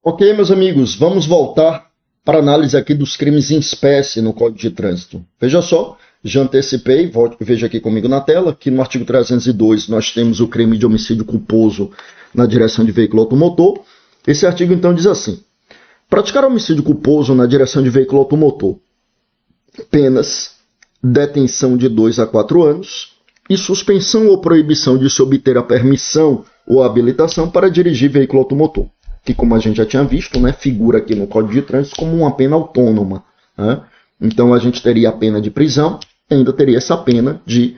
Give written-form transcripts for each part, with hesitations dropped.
Ok, meus amigos, vamos voltar para a análise aqui dos crimes em espécie no Código de Trânsito. Veja só, já antecipei, veja aqui comigo na tela, que no artigo 302 nós temos o crime de homicídio culposo na direção de veículo automotor. Esse artigo então diz assim: praticar homicídio culposo na direção de veículo automotor, penas, detenção de 2 a 4 anos e suspensão ou proibição de se obter a permissão ou habilitação para dirigir veículo automotor, que, como a gente já tinha visto, né, figura aqui no Código de Trânsito como uma pena autônoma. Né? Então a gente teria a pena de prisão, ainda teria essa pena de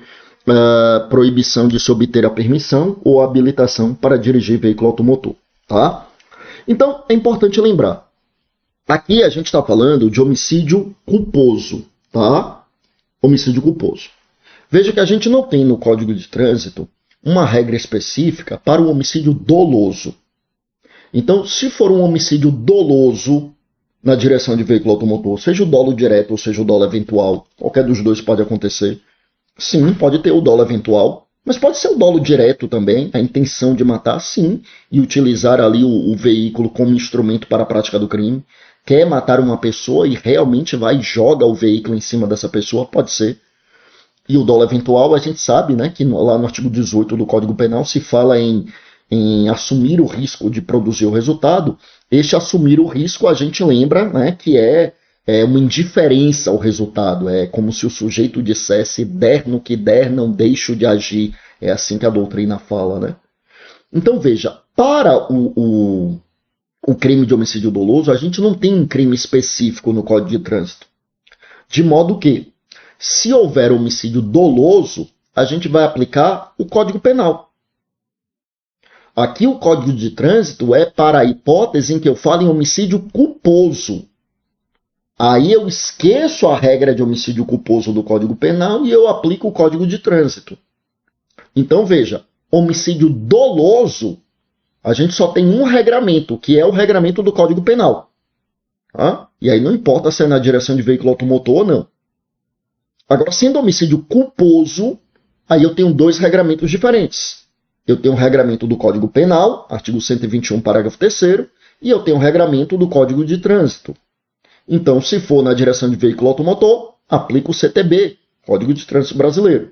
proibição de se obter a permissão ou habilitação para dirigir veículo automotor. Tá? Então é importante lembrar, aqui a gente está falando de homicídio culposo. Tá? Homicídio culposo. Veja que a gente não tem no Código de Trânsito uma regra específica para o homicídio doloso. Então, se for um homicídio doloso na direção de veículo automotor, seja o dolo direto ou seja o dolo eventual, qualquer dos dois pode acontecer. Sim, pode ter o dolo eventual, mas pode ser o dolo direto também, a intenção de matar, sim, e utilizar ali o veículo como instrumento para a prática do crime. Quer matar uma pessoa e realmente vai e joga o veículo em cima dessa pessoa, pode ser. E o dolo eventual, a gente sabe, né, que lá no artigo 18 do Código Penal se fala em assumir o risco de produzir o resultado. Este assumir o risco, a gente lembra, né, que é uma indiferença ao resultado. É como se o sujeito dissesse: der no que der, não deixo de agir. É assim que a doutrina fala, né? Então, veja, para o crime de homicídio doloso, a gente não tem um crime específico no Código de Trânsito. De modo que, se houver homicídio doloso, a gente vai aplicar o Código Penal. Aqui o Código de Trânsito é para a hipótese em que eu falo em homicídio culposo. Aí eu esqueço a regra de homicídio culposo do Código Penal e eu aplico o Código de Trânsito. Então veja, homicídio doloso, a gente só tem um regramento, que é o regramento do Código Penal. Tá? E aí não importa se é na direção de veículo automotor ou não. Agora, sendo homicídio culposo, aí eu tenho dois regramentos diferentes. Eu tenho o regramento do Código Penal, artigo 121, parágrafo 3º, e eu tenho o regramento do Código de Trânsito. Então, se for na direção de veículo automotor, aplica o CTB, Código de Trânsito Brasileiro.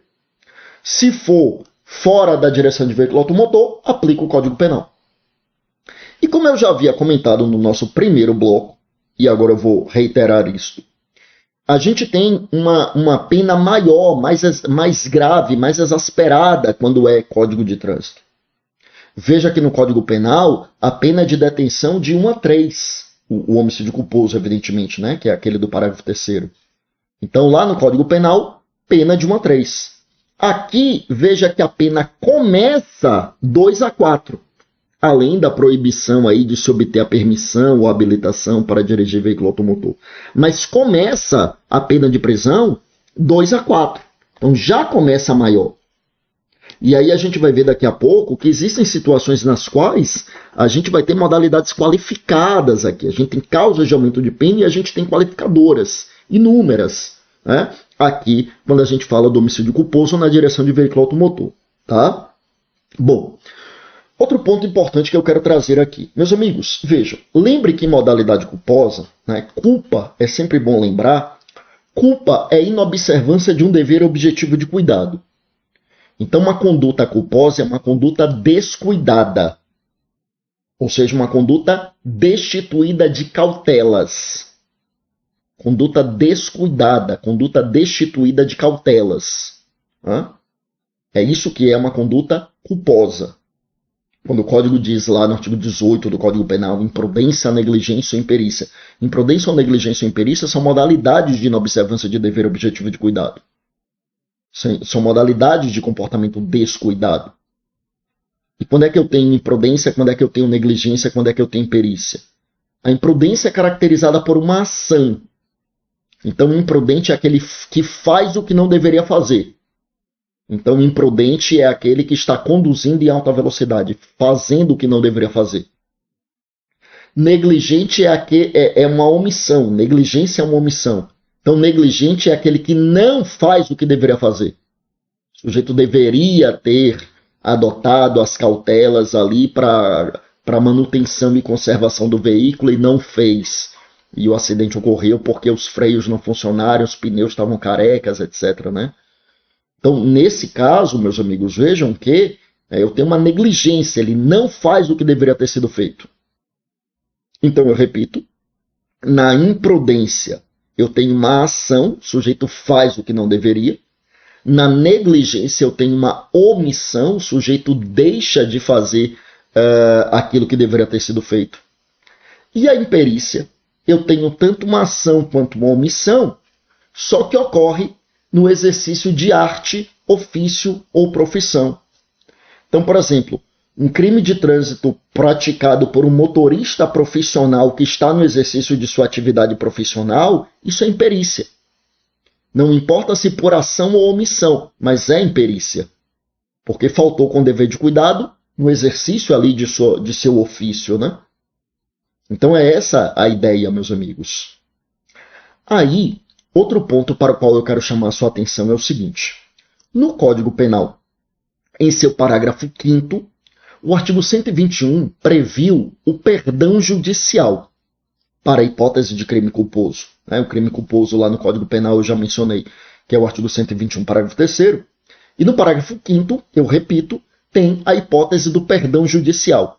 Se for fora da direção de veículo automotor, aplica o Código Penal. E como eu já havia comentado no nosso primeiro bloco, e agora eu vou reiterar isso, a gente tem uma pena maior, mais grave, mais exasperada quando é Código de Trânsito. Veja que no Código Penal, a pena é de detenção de 1 a 3. O homicídio culposo, evidentemente, né? Que é aquele do parágrafo 3º. Então, lá no Código Penal, pena de 1 a 3. Aqui, veja que a pena começa 2 a 4. Além da proibição aí de se obter a permissão ou habilitação para dirigir veículo automotor. Mas começa a pena de prisão 2 a 4. Então já começa maior. E aí a gente vai ver daqui a pouco que existem situações nas quais a gente vai ter modalidades qualificadas aqui. A gente tem causas de aumento de pena e a gente tem qualificadoras inúmeras, né? Aqui, quando a gente fala do homicídio culposo na direção de veículo automotor. Tá? Bom, outro ponto importante que eu quero trazer aqui. Meus amigos, vejam, lembre que em modalidade culposa, né, culpa, é sempre bom lembrar, culpa é inobservância de um dever objetivo de cuidado. Então, uma conduta culposa é uma conduta descuidada, ou seja, uma conduta destituída de cautelas. Conduta descuidada, conduta destituída de cautelas. É isso que é uma conduta culposa. Quando o Código diz lá no artigo 18 do Código Penal, imprudência, negligência ou imperícia. Imprudência ou negligência ou imperícia são modalidades de inobservância de dever objetivo de cuidado. São modalidades de comportamento descuidado. E quando é que eu tenho imprudência, quando é que eu tenho negligência, quando é que eu tenho imperícia? A imprudência é caracterizada por uma ação. Então, o imprudente é aquele que faz o que não deveria fazer. Então, imprudente é aquele que está conduzindo em alta velocidade, fazendo o que não deveria fazer. Negligente é uma omissão. Negligência é uma omissão. Então, negligente é aquele que não faz o que deveria fazer. O sujeito deveria ter adotado as cautelas ali para para manutenção e conservação do veículo e não fez. E o acidente ocorreu porque os freios não funcionaram, os pneus estavam carecas, etc., né? Então, nesse caso, meus amigos, vejam que eu tenho uma negligência, ele não faz o que deveria ter sido feito. Então, eu repito, na imprudência, eu tenho uma ação, o sujeito faz o que não deveria. Na negligência, eu tenho uma omissão, o sujeito deixa de fazer aquilo que deveria ter sido feito. E a imperícia, eu tenho tanto uma ação quanto uma omissão, só que ocorre no exercício de arte, ofício ou profissão. Então, por exemplo, um crime de trânsito praticado por um motorista profissional que está no exercício de sua atividade profissional, isso é imperícia. Não importa se por ação ou omissão, mas é imperícia. Porque faltou com dever de cuidado no exercício ali de seu ofício, né? Então é essa a ideia, meus amigos. Aí, outro ponto para o qual eu quero chamar a sua atenção é o seguinte. No Código Penal, em seu parágrafo 5º, o artigo 121 previu o perdão judicial para a hipótese de crime culposo. O crime culposo lá no Código Penal eu já mencionei, que é o artigo 121, parágrafo 3º. E no parágrafo 5º, eu repito, tem a hipótese do perdão judicial.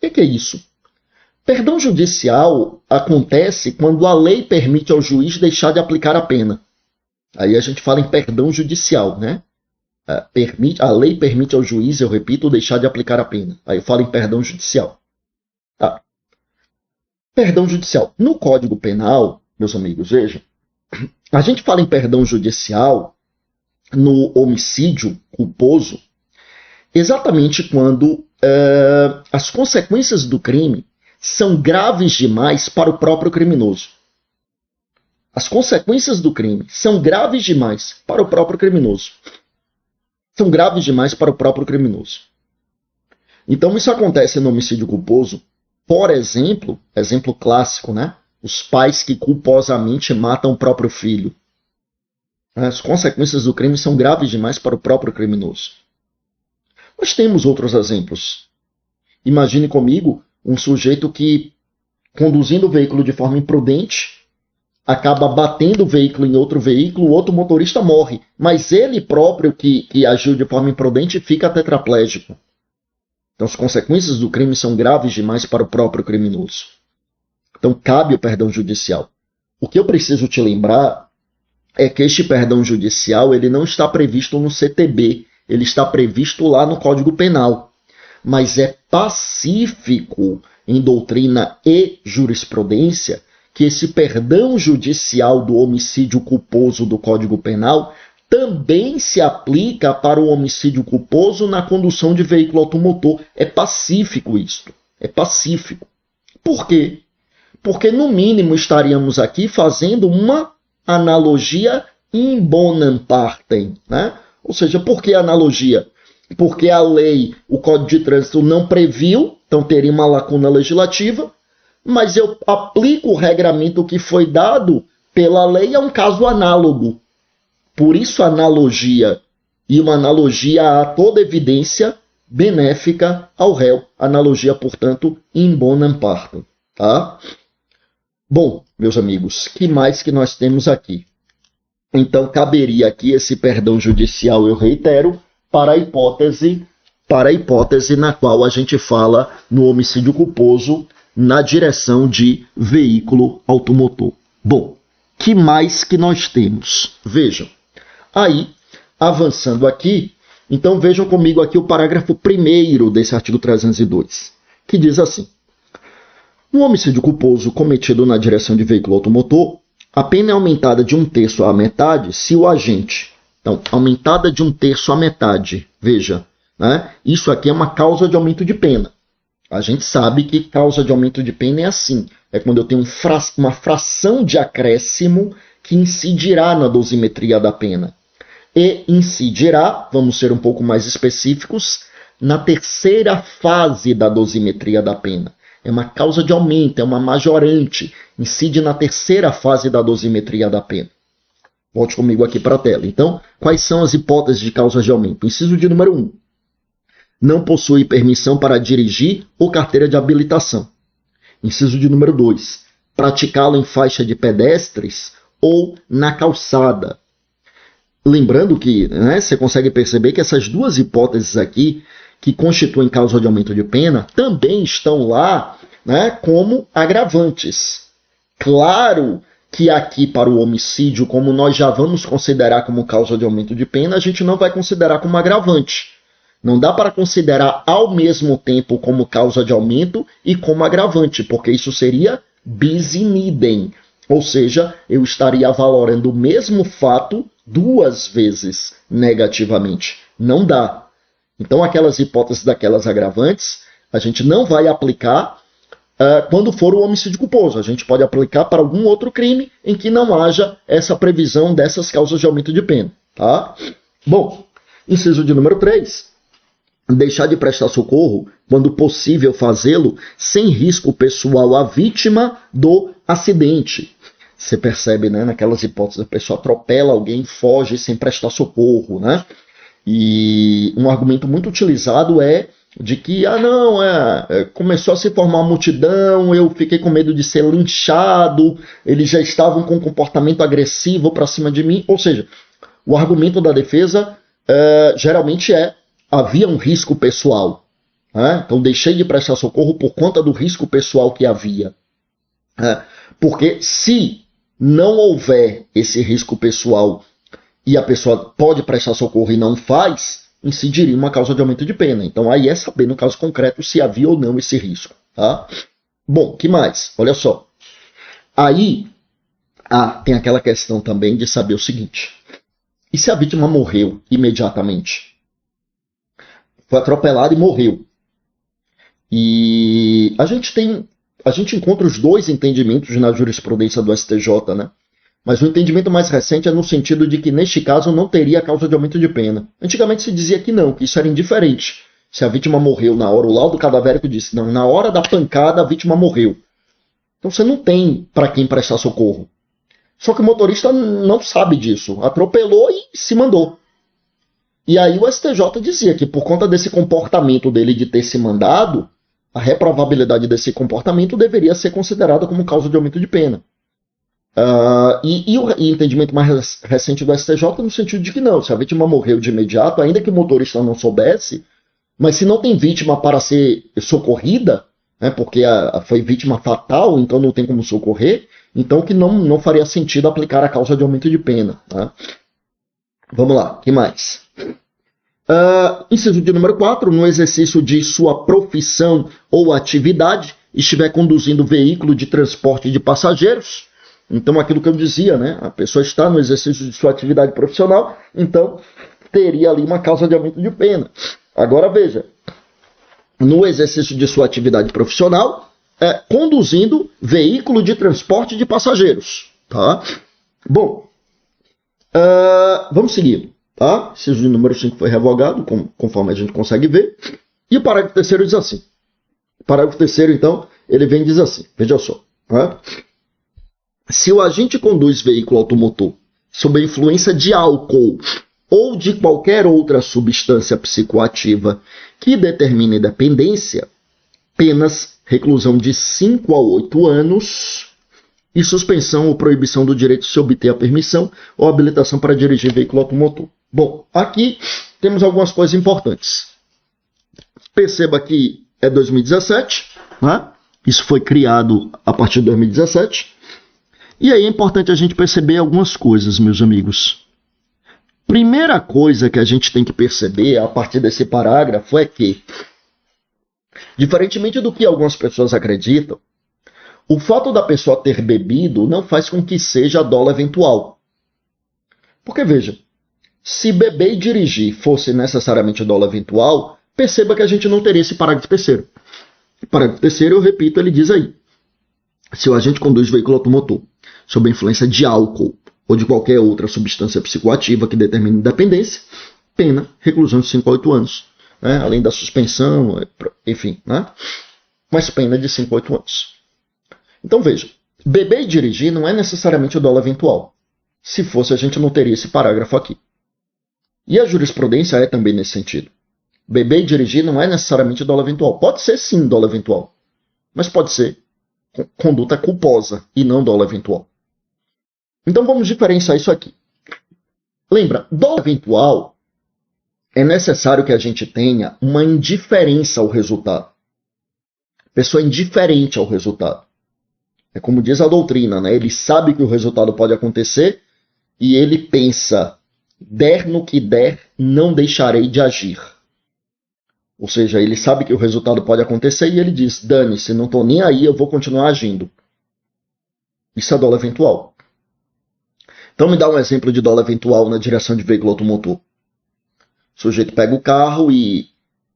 O que é isso? Perdão judicial acontece quando a lei permite ao juiz deixar de aplicar a pena. Aí a gente fala em perdão judicial, né? A lei permite ao juiz, eu repito, deixar de aplicar a pena. Aí eu falo em perdão judicial. Tá. Perdão judicial. No Código Penal, meus amigos, vejam, a gente fala em perdão judicial no homicídio culposo exatamente quando as consequências do crime são graves demais para o próprio criminoso. As consequências do crime são graves demais para o próprio criminoso. São graves demais para o próprio criminoso. Então isso acontece no homicídio culposo, por exemplo, exemplo clássico, né? Os pais que culposamente matam o próprio filho. As consequências do crime são graves demais para o próprio criminoso. Nós temos outros exemplos. Imagine comigo um sujeito que, conduzindo o veículo de forma imprudente, acaba batendo o veículo em outro veículo, o outro motorista morre, mas ele próprio que agiu de forma imprudente fica tetraplégico. Então as consequências do crime são graves demais para o próprio criminoso. Então cabe o perdão judicial. O que eu preciso te lembrar é que este perdão judicial ele não está previsto no CTB, ele está previsto lá no Código Penal. Mas é pacífico em doutrina e jurisprudência que esse perdão judicial do homicídio culposo do Código Penal também se aplica para o homicídio culposo na condução de veículo automotor. É pacífico isto. É pacífico. Por quê? Porque, no mínimo, estaríamos aqui fazendo uma analogia in bonam partem, né? Ou seja, por que analogia? Porque a lei, o Código de Trânsito não previu, então teria uma lacuna legislativa, mas eu aplico o regramento que foi dado pela lei a um caso análogo. Por isso analogia, e uma analogia a toda evidência benéfica ao réu. Analogia, portanto, in bonam partem. Tá? Bom, meus amigos, que mais que nós temos aqui? Então, caberia aqui esse perdão judicial, eu reitero, para a hipótese na qual a gente fala no homicídio culposo na direção de veículo automotor. Bom, que mais que nós temos? Vejam, aí, avançando aqui, então vejam comigo aqui o parágrafo 1º desse artigo 302, que diz assim: no homicídio culposo cometido na direção de veículo automotor, a pena é aumentada de 1/3 à metade se o agente... Então, aumentada de 1/3 à metade. Veja, né? Isso aqui é uma causa de aumento de pena. A gente sabe que causa de aumento de pena é assim. É quando eu tenho uma fração de acréscimo que incidirá na dosimetria da pena. E incidirá, vamos ser um pouco mais específicos, na terceira fase da dosimetria da pena. É uma causa de aumento, é uma majorante. Incide na terceira fase da dosimetria da pena. Volte comigo aqui para a tela. Então, quais são as hipóteses de causas de aumento? Inciso de número 1. não possui permissão para dirigir ou carteira de habilitação. Inciso de número 2, praticá-lo em faixa de pedestres ou na calçada. Lembrando que, né, você consegue perceber que essas duas hipóteses aqui, que constituem causa de aumento de pena, também estão lá, né, como agravantes. Claro que aqui para o homicídio, como nós já vamos considerar como causa de aumento de pena, a gente não vai considerar como agravante. Não dá para considerar ao mesmo tempo como causa de aumento e como agravante, porque isso seria bis in idem. Ou seja, eu estaria valorando o mesmo fato duas vezes negativamente. Não dá. Então, aquelas hipóteses daquelas agravantes, a gente não vai aplicar quando for o homicídio culposo. A gente pode aplicar para algum outro crime em que não haja essa previsão dessas causas de aumento de pena. Tá? Bom, inciso de número 3. Deixar de prestar socorro, quando possível fazê-lo, sem risco pessoal à vítima do acidente. Você percebe, né, naquelas hipóteses, a pessoa atropela alguém, foge sem prestar socorro, né? E um argumento muito utilizado é de que, começou a se formar uma multidão, eu fiquei com medo de ser linchado, eles já estavam com um comportamento agressivo para cima de mim. Ou seja, o argumento da defesa geralmente havia um risco pessoal. Né? Então deixei de prestar socorro por conta do risco pessoal que havia. Porque se não houver esse risco pessoal e a pessoa pode prestar socorro e não faz, incidiria uma causa de aumento de pena. Então aí é saber no caso concreto se havia ou não esse risco. Tá? Bom, que mais? Olha só. Aí tem aquela questão também de saber o seguinte. E se a vítima morreu imediatamente? Foi atropelado e morreu. E a gente encontra os dois entendimentos na jurisprudência do STJ, né? Mas o entendimento mais recente é no sentido de que, neste caso, não teria causa de aumento de pena. Antigamente se dizia que não, que isso era indiferente. Se a vítima morreu na hora, o laudo cadavérico disse, não, na hora da pancada a vítima morreu. Então você não tem para quem prestar socorro. Só que o motorista não sabe disso. Atropelou e se mandou. E aí o STJ dizia que por conta desse comportamento dele de ter se mandado, a reprovabilidade desse comportamento deveria ser considerada como causa de aumento de pena. E o entendimento mais recente do STJ no sentido de que não, se a vítima morreu de imediato, ainda que o motorista não soubesse, mas se não tem vítima para ser socorrida, né, porque foi vítima fatal, então não tem como socorrer, então que não faria sentido aplicar a causa de aumento de pena. Tá? Vamos lá, o que mais? Inciso de número 4, no exercício de sua profissão ou atividade, estiver conduzindo veículo de transporte de passageiros. Então, aquilo que eu dizia, né? A pessoa está no exercício de sua atividade profissional, então teria ali uma causa de aumento de pena. Agora, veja, no exercício de sua atividade profissional, conduzindo veículo de transporte de passageiros. Tá? Bom, vamos seguir. Tá? Inciso de número 5 foi revogado, conforme a gente consegue ver. E o parágrafo 3º diz assim. O parágrafo 3º, então, ele vem e diz assim. Veja só. Tá? Se o agente conduz veículo automotor sob a influência de álcool ou de qualquer outra substância psicoativa que determine dependência, penas reclusão de 5 a 8 anos e suspensão ou proibição do direito de se obter a permissão ou habilitação para dirigir veículo automotor. Bom, aqui temos algumas coisas importantes. Perceba que é 2017, né? Isso foi criado a partir de 2017. E aí é importante a gente perceber algumas coisas, meus amigos. Primeira coisa que a gente tem que perceber a partir desse parágrafo é que, diferentemente do que algumas pessoas acreditam, o fato da pessoa ter bebido não faz com que seja dolo eventual. Porque, veja, se beber e dirigir fosse necessariamente dolo eventual, perceba que a gente não teria esse parágrafo 3º. O parágrafo 3º, eu repito, ele diz aí. Se o agente conduz veículo automotor sob a influência de álcool ou de qualquer outra substância psicoativa que determine dependência, pena, reclusão de 5 a 8 anos. Né? Além da suspensão, enfim. Né? Mas pena de 5 a 8 anos. Então veja, beber e dirigir não é necessariamente o dolo eventual. Se fosse, a gente não teria esse parágrafo aqui. E a jurisprudência é também nesse sentido. Beber e dirigir não é necessariamente dolo eventual. Pode ser sim dolo eventual, mas pode ser conduta culposa e não dolo eventual. Então vamos diferenciar isso aqui. Lembra, dolo eventual é necessário que a gente tenha uma indiferença ao resultado. Pessoa indiferente ao resultado. É como diz a doutrina, né? Ele sabe que o resultado pode acontecer e ele pensa, der no que der, não deixarei de agir. Ou seja, ele sabe que o resultado pode acontecer e ele diz, dane-se, não estou nem aí, eu vou continuar agindo. Isso é dolo eventual. Então me dá um exemplo de dolo eventual na direção de veículo automotor. O sujeito pega o carro e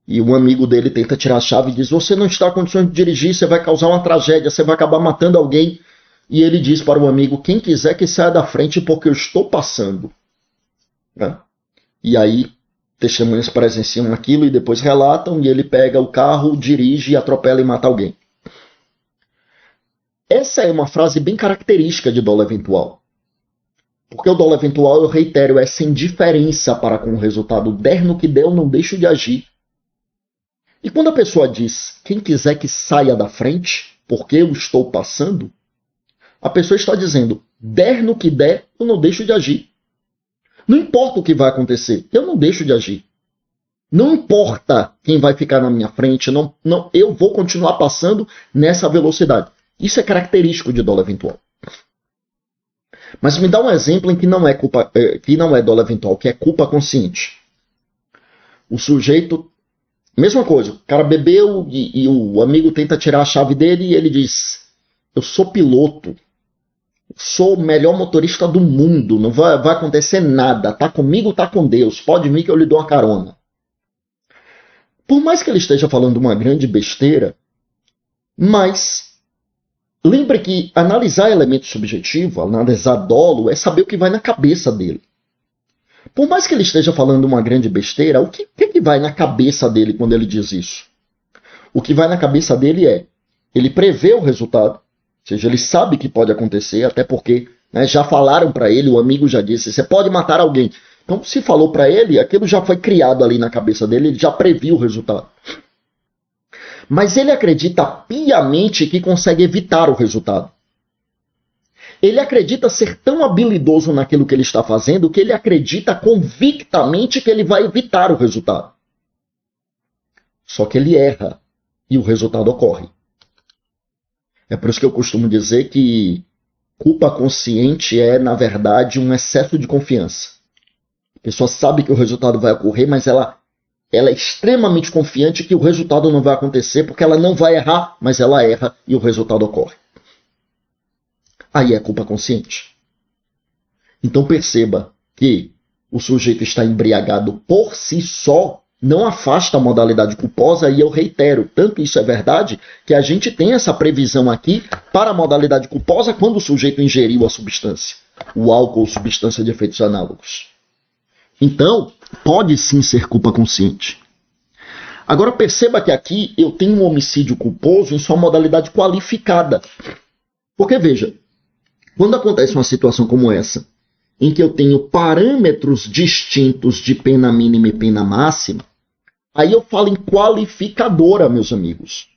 um amigo dele tenta tirar a chave e diz, você não está em condições de dirigir, você vai causar uma tragédia, você vai acabar matando alguém. E ele diz para o amigo, quem quiser que saia da frente porque eu estou passando. Né? E aí testemunhas presenciam aquilo e depois relatam, e ele pega o carro, dirige, atropela e mata alguém. Essa é uma frase bem característica de dolo eventual. Porque o dolo eventual, eu reitero, é sem diferença para com o resultado. Der no que der, eu não deixo de agir. E quando a pessoa diz, quem quiser que saia da frente, porque eu estou passando, a pessoa está dizendo, der no que der, eu não deixo de agir. Não importa o que vai acontecer, eu não deixo de agir. Não importa quem vai ficar na minha frente, eu vou continuar passando nessa velocidade. Isso é característico de dolo eventual. Mas me dá um exemplo em que não é dolo eventual, que é culpa consciente. O sujeito, mesma coisa, o cara bebeu e o amigo tenta tirar a chave dele e ele diz, eu sou piloto, sou o melhor motorista do mundo, não vai acontecer nada, tá comigo, tá com Deus, pode vir que eu lhe dou uma carona. Por mais que ele esteja falando uma grande besteira, mas lembre que analisar elemento subjetivo, analisar dolo, é saber o que vai na cabeça dele. Por mais que ele esteja falando uma grande besteira, o que vai na cabeça dele quando ele diz isso? O que vai na cabeça dele é, ele prevê o resultado, ou seja, ele sabe que pode acontecer, até porque já falaram para ele, o amigo já disse, você pode matar alguém. Então, se falou para ele, aquilo já foi criado ali na cabeça dele, ele já previu o resultado. Mas ele acredita piamente que consegue evitar o resultado. Ele acredita ser tão habilidoso naquilo que ele está fazendo que ele acredita convictamente que ele vai evitar o resultado. Só que ele erra e o resultado ocorre. É por isso que eu costumo dizer que culpa consciente é, na verdade, um excesso de confiança. A pessoa sabe que o resultado vai ocorrer, mas ela é extremamente confiante que o resultado não vai acontecer porque ela não vai errar, mas ela erra e o resultado ocorre. Aí é culpa consciente. Então perceba que o sujeito está embriagado por si só, não afasta a modalidade culposa, e eu reitero, tanto isso é verdade, que a gente tem essa previsão aqui para a modalidade culposa quando o sujeito ingeriu a substância, o álcool ou substância de efeitos análogos. Então, pode sim ser culpa consciente. Agora perceba que aqui eu tenho um homicídio culposo em sua modalidade qualificada. Porque veja, quando acontece uma situação como essa, em que eu tenho parâmetros distintos de pena mínima e pena máxima, aí eu falo em qualificadora, meus amigos.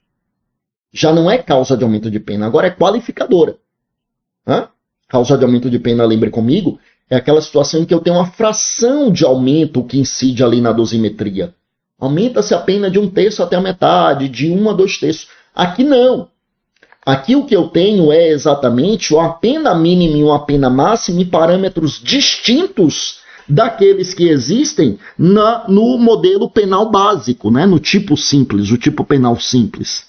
Já não é causa de aumento de pena, agora é qualificadora. Causa de aumento de pena, lembre comigo, é aquela situação em que eu tenho uma fração de aumento que incide ali na dosimetria. Aumenta-se a pena de 1/3 até a metade, de 1 a 2/3. Aqui não. Aqui o que eu tenho é exatamente uma pena mínima e uma pena máxima em parâmetros distintos daqueles que existem no modelo penal básico, no tipo simples, o tipo penal simples.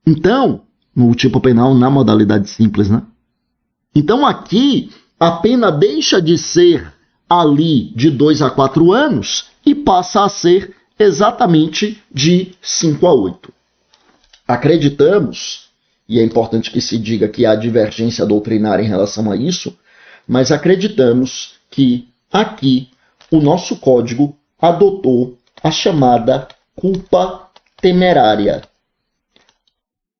Então, no tipo penal na modalidade simples, Então aqui a pena deixa de ser ali de 2 a 4 anos e passa a ser exatamente de 5 a 8. Acreditamos, e é importante que se diga que há divergência doutrinária em relação a isso, mas acreditamos que aqui o nosso código adotou a chamada culpa temerária.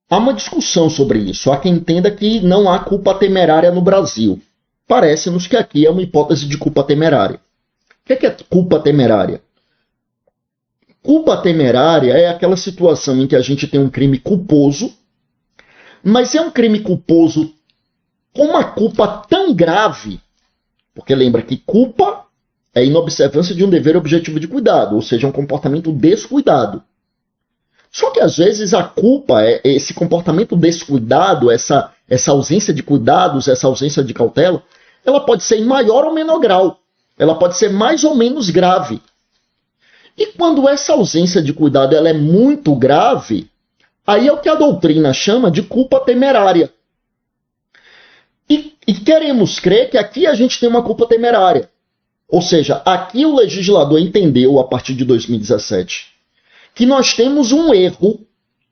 Há uma discussão sobre isso. Há quem entenda que não há culpa temerária no Brasil. Parece-nos que aqui é uma hipótese de culpa temerária. O que é culpa temerária? culpa temerária é aquela situação em que a gente tem um crime culposo, mas é um crime culposo com uma culpa tão grave, porque lembra que culpa é inobservância de um dever objetivo de cuidado, ou seja, um comportamento descuidado. Só que às vezes a culpa, esse comportamento descuidado, essa ausência de cuidados, essa ausência de cautela, ela pode ser em maior ou menor grau. Ela pode ser mais ou menos grave. E quando essa ausência de cuidado ela é muito grave, aí é o que a doutrina chama de culpa temerária. E queremos crer que aqui a gente tem uma culpa temerária. Ou seja, aqui o legislador entendeu, a partir de 2017, que nós temos um erro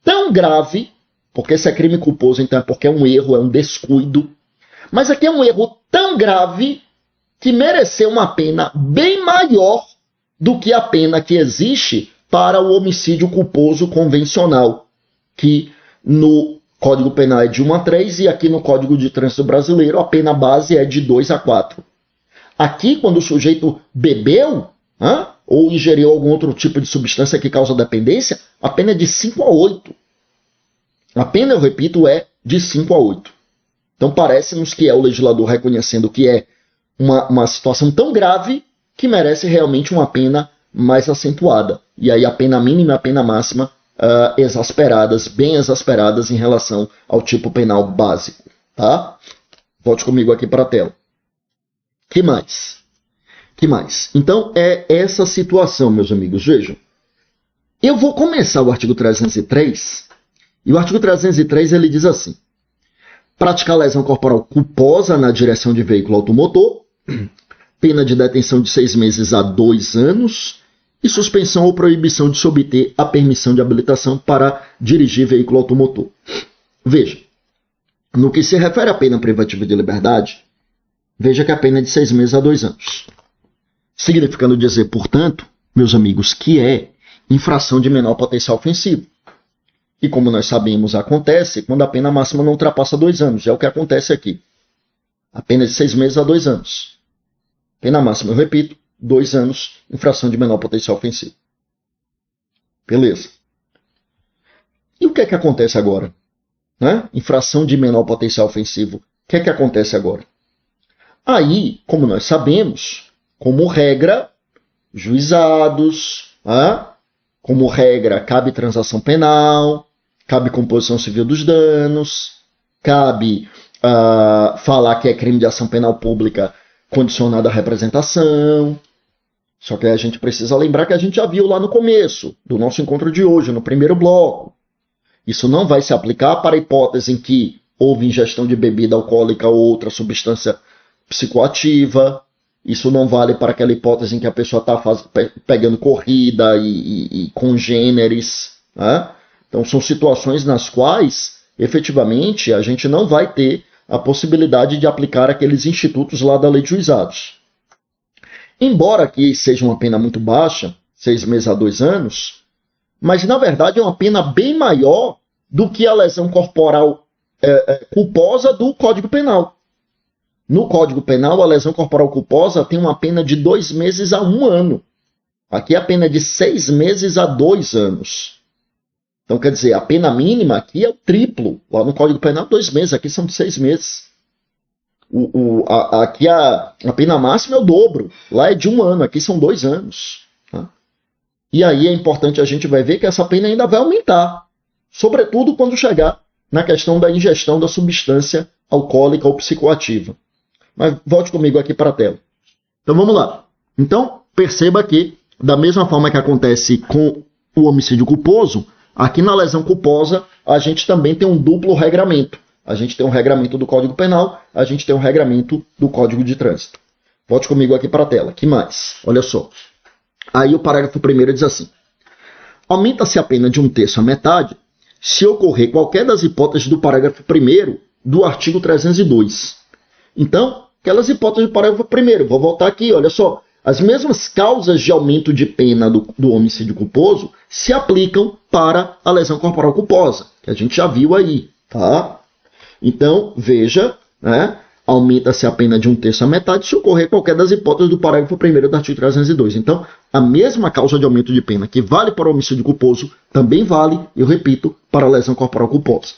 tão grave, porque esse é crime culposo, então é porque é um erro, é um descuido, mas aqui é um erro tão grave que mereceu uma pena bem maior do que a pena que existe para o homicídio culposo convencional, que no Código Penal é de 1 a 3 e aqui no Código de Trânsito Brasileiro a pena base é de 2 a 4. Aqui, quando o sujeito bebeu, ou ingeriu algum outro tipo de substância que causa dependência, a pena é de 5 a 8. A pena, eu repito, é de 5 a 8. Então parece-nos que é o legislador reconhecendo que é uma situação tão grave que merece realmente uma pena mais acentuada. E aí a pena mínima e a pena máxima exasperadas, bem exasperadas em relação ao tipo penal básico. Tá? Volte comigo aqui para a tela. Que mais? Então é essa situação, meus amigos. Vejam, eu vou começar o artigo 303, e o artigo 303 ele diz assim: praticar lesão corporal culposa na direção de veículo automotor, pena de detenção de 6 meses a 2 anos e suspensão ou proibição de se obter a permissão de habilitação para dirigir veículo automotor. Veja, no que se refere à pena privativa de liberdade, veja que a pena é de 6 meses a 2 anos. Significando dizer, portanto, meus amigos, que é infração de menor potencial ofensivo. E como nós sabemos, acontece quando a pena máxima não ultrapassa 2 anos. É o que acontece aqui. A pena é de 6 meses a 2 anos. Pena máxima, eu repito, 2 anos, infração de menor potencial ofensivo. Beleza. E o que é que acontece agora? Infração de menor potencial ofensivo. O que é que acontece agora? Aí, como nós sabemos, como regra, juizados, como regra, cabe transação penal, cabe composição civil dos danos, cabe falar que é crime de ação penal pública condicionada à representação. Só que a gente precisa lembrar que a gente já viu lá no começo do nosso encontro de hoje, no primeiro bloco. Isso não vai se aplicar para a hipótese em que houve ingestão de bebida alcoólica ou outra substância psicoativa. Isso não vale para aquela hipótese em que a pessoa está pegando corrida e congêneres. Então são situações nas quais, efetivamente, a gente não vai ter a possibilidade de aplicar aqueles institutos lá da lei de juizados. Embora aqui seja uma pena muito baixa, 6 meses a 2 anos, mas na verdade é uma pena bem maior do que a lesão corporal culposa do Código Penal. No Código Penal, a lesão corporal culposa tem uma pena de 2 meses a 1 ano. Aqui a pena é de 6 meses a 2 anos. Então, quer dizer, a pena mínima aqui é o triplo. Lá no Código Penal, 2 meses. Aqui são de 6 meses. Aqui a pena máxima é o dobro. Lá é de 1 ano. Aqui são 2 anos. Tá? E aí é importante a gente vai ver que essa pena ainda vai aumentar. Sobretudo quando chegar na questão da ingestão da substância alcoólica ou psicoativa. Mas volte comigo aqui para a tela. Então vamos lá. Então perceba que, da mesma forma que acontece com o homicídio culposo, aqui na lesão culposa a gente também tem um duplo regramento. A gente tem um regramento do Código Penal, a gente tem um regramento do Código de Trânsito. Volte comigo aqui para a tela. Que mais? Olha só. Aí o parágrafo 1º diz assim: aumenta-se a pena de 1/3 à metade se ocorrer qualquer das hipóteses do parágrafo 1º do artigo 302. Então, aquelas hipóteses do parágrafo 1º, vou voltar aqui, olha só. As mesmas causas de aumento de pena do homicídio culposo se aplicam para a lesão corporal culposa, que a gente já viu aí, tá? Então, veja, aumenta-se a pena de 1/3 à metade se ocorrer qualquer das hipóteses do parágrafo 1º do artigo 302. Então, a mesma causa de aumento de pena que vale para o homicídio culposo também vale, eu repito, para a lesão corporal culposa.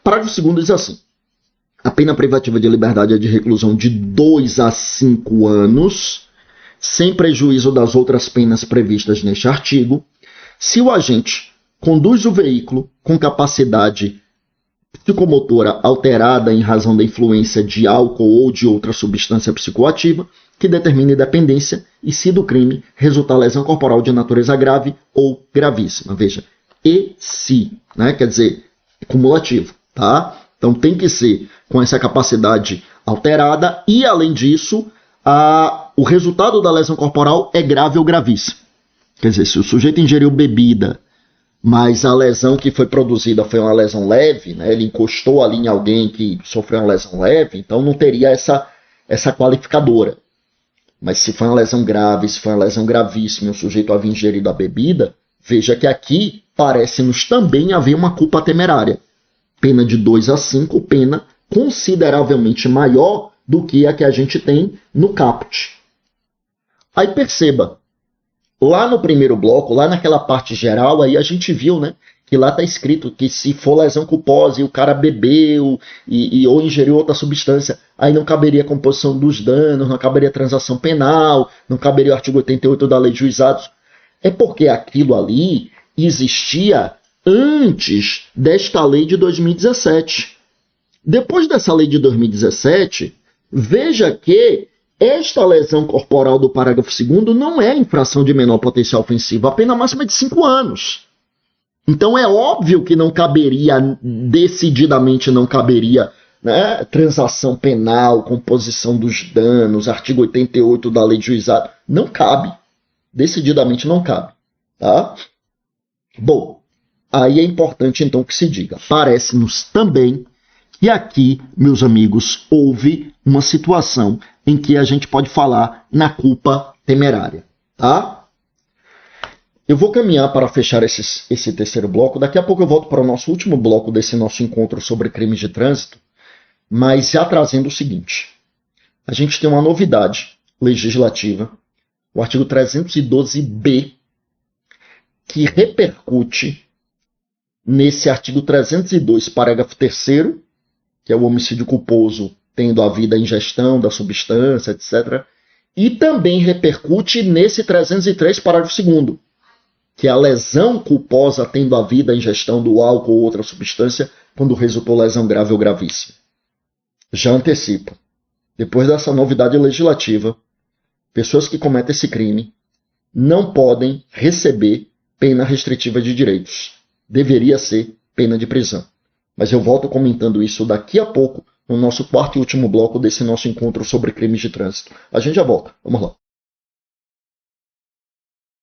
Parágrafo 2º diz assim: a pena privativa de liberdade é de reclusão de 2 a 5 anos, sem prejuízo das outras penas previstas neste artigo, se o agente conduz o veículo com capacidade psicomotora alterada em razão da influência de álcool ou de outra substância psicoativa que determine dependência e se do crime resultar lesão corporal de natureza grave ou gravíssima. Veja, e se, né? Quer dizer, cumulativo, tá? Então tem que ser com essa capacidade alterada e, além disso, o resultado da lesão corporal é grave ou gravíssimo. Quer dizer, se o sujeito ingeriu bebida, mas a lesão que foi produzida foi uma lesão leve, né? Ele encostou ali em alguém que sofreu uma lesão leve, então não teria essa qualificadora. Mas se foi uma lesão grave, se foi uma lesão gravíssima e o sujeito havia ingerido a bebida, veja que aqui parece-nos também haver uma culpa temerária. Pena de 2 a 5, pena consideravelmente maior do que a que a gente tem no caput. Aí perceba, lá no primeiro bloco, lá naquela parte geral, aí a gente viu, né, que lá está escrito que se for lesão culposa e o cara bebeu ou ingeriu outra substância, aí não caberia a composição dos danos, não caberia a transação penal, não caberia o artigo 88 da Lei de Juizados. É porque aquilo ali existia antes desta lei de 2017. Depois dessa lei de 2017, veja que esta lesão corporal do parágrafo 2º não é infração de menor potencial ofensivo, a pena máxima é de 5 anos. Então é óbvio que não caberia, decididamente não caberia, né, transação penal, composição dos danos, artigo 88 da Lei de Juizado. Não cabe. Decididamente não cabe. Tá? Bom, aí é importante então que se diga. Parece-nos também que aqui, meus amigos, houve uma situação em que a gente pode falar na culpa temerária, tá? Eu vou caminhar para fechar esse terceiro bloco. Daqui a pouco eu volto para o nosso último bloco desse nosso encontro sobre crimes de trânsito, mas já trazendo o seguinte. A gente tem uma novidade legislativa, o artigo 312b, que repercute nesse artigo 302, parágrafo 3º, que é o homicídio culposo tendo havido a ingestão da substância, etc. E também repercute nesse 303, parágrafo 2º, que é a lesão culposa tendo havido a ingestão do álcool ou outra substância quando resultou lesão grave ou gravíssima. Já antecipo, depois dessa novidade legislativa, pessoas que cometem esse crime não podem receber pena restritiva de direitos. Deveria ser pena de prisão. Mas eu volto comentando isso daqui a pouco, no nosso quarto e último bloco desse nosso encontro sobre crimes de trânsito. A gente já volta. Vamos lá.